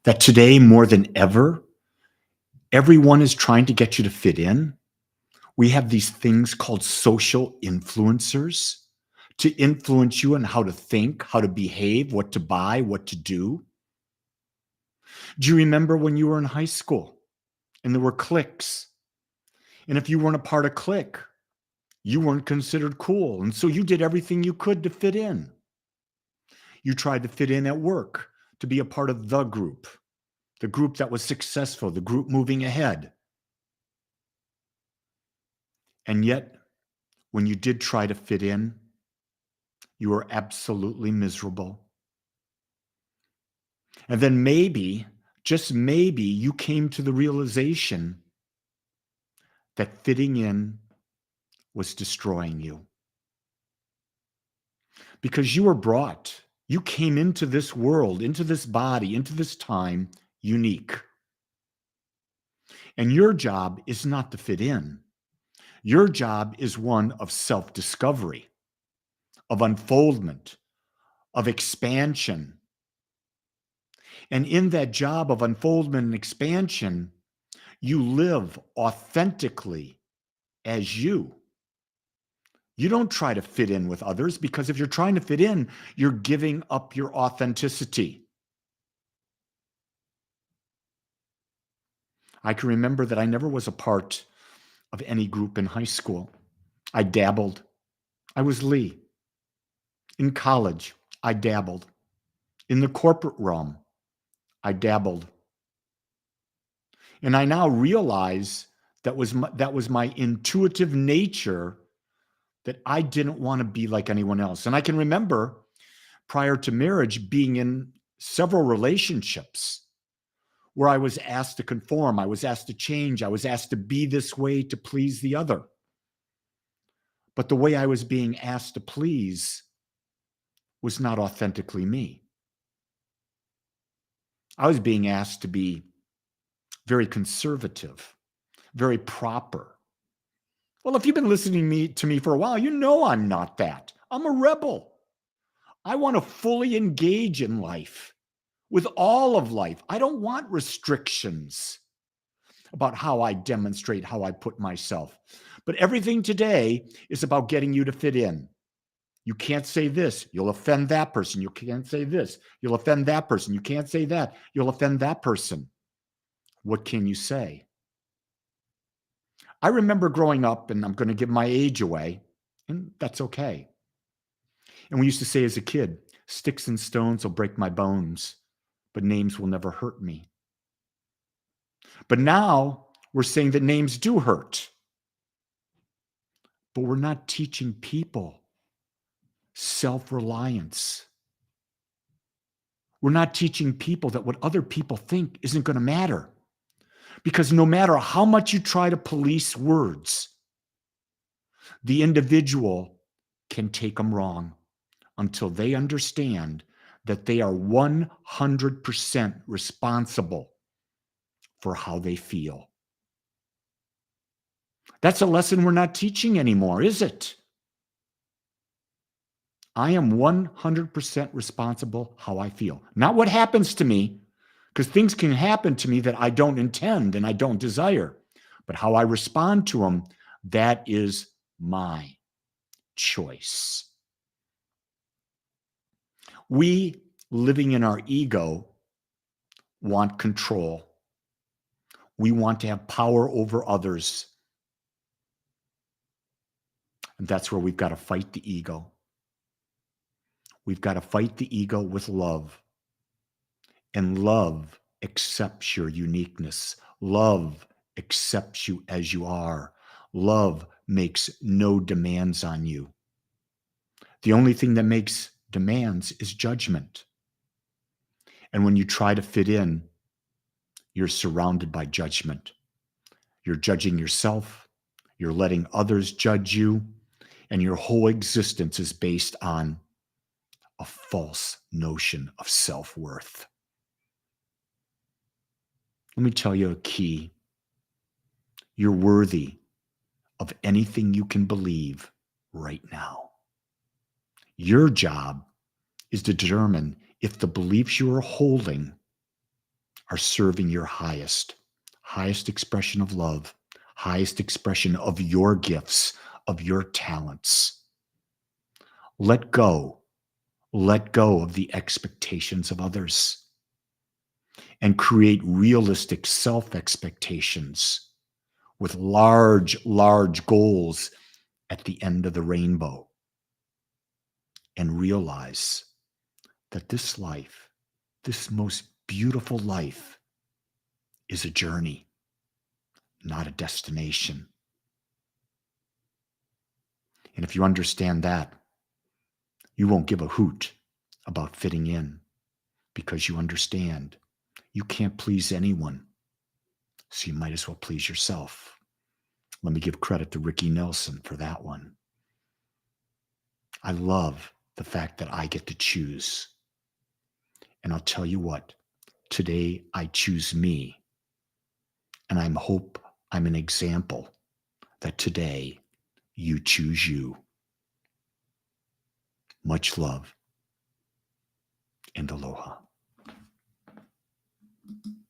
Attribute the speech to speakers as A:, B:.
A: that today more than ever, everyone is trying to get you to fit in. We have these things called social influencers to influence you on how to think, how to behave, what to buy, what to do. Do you remember when you were in high school and there were cliques? And if you weren't a part of clique, you weren't considered cool. And so you did everything you could to fit in. You tried to fit in at work, to be a part of the group that was successful, the group moving ahead. And yet, when you did try to fit in, you were absolutely miserable. And then maybe, just maybe, you came to the realization that fitting in was destroying you. Because you came into this world, into this body, into this time unique. And your job is not to fit in. Your job is one of self-discovery, of unfoldment, of expansion. And in that job of unfoldment and expansion, you live authentically as you. You don't try to fit in with others, because if you're trying to fit in, you're giving up your authenticity. I can remember that I never was a part of any group in high school. I dabbled. I was Lee. In college, I dabbled. In the corporate realm, I dabbled. And I now realize that was my intuitive nature, that I didn't want to be like anyone else. And I can remember prior to marriage being in several relationships where I was asked to conform, I was asked to change, I was asked to be this way to please the other. But the way I was being asked to please was not authentically me. I was being asked to be very conservative, very proper. Well, if you've been listening to me for a while, you know I'm not that. I'm a rebel. I want to fully engage in life, with all of life. I don't want restrictions about how I demonstrate, how I put myself. But everything today is about getting you to fit in. You can't say this, you'll offend that person. You can't say this, you'll offend that person. You can't say that, you'll offend that person. What can you say? I remember growing up, and I'm going to give my age away, and that's okay. And we used to say as a kid, sticks and stones will break my bones, but names will never hurt me. But now we're saying that names do hurt. But we're not teaching people self-reliance. We're not teaching people that what other people think isn't going to matter. Because no matter how much you try to police words, the individual can take them wrong until they understand that they are 100% responsible for how they feel. That's a lesson we're not teaching anymore, is it? I am 100% responsible how I feel. Not what happens to me, because things can happen to me that I don't intend and I don't desire. But how I respond to them, that is my choice. We, living in our ego, want control. We want to have power over others. And that's where we've got to fight the ego. We've got to fight the ego with love. And love accepts your uniqueness. Love accepts you as you are. Love makes no demands on you. The only thing that makes demands is judgment. And when you try to fit in, you're surrounded by judgment. You're judging yourself. You're letting others judge you. And your whole existence is based on a false notion of self-worth. Let me tell you a key. You're worthy of anything you can believe right now. Your job is to determine if the beliefs you are holding are serving your highest expression of love, highest expression of your gifts, of your talents. Let go. Let go of the expectations of others and create realistic self expectations with large, large goals at the end of the rainbow. And realize that this life, this most beautiful life, is a journey, not a destination. And if you understand that, you won't give a hoot about fitting in because you understand you can't please anyone. So you might as well please yourself. Let me give credit to Ricky Nelson for that one. I love the fact that I get to choose. And I'll tell you what, today I choose me. And I hope I'm an example that today you choose you. Much love and aloha.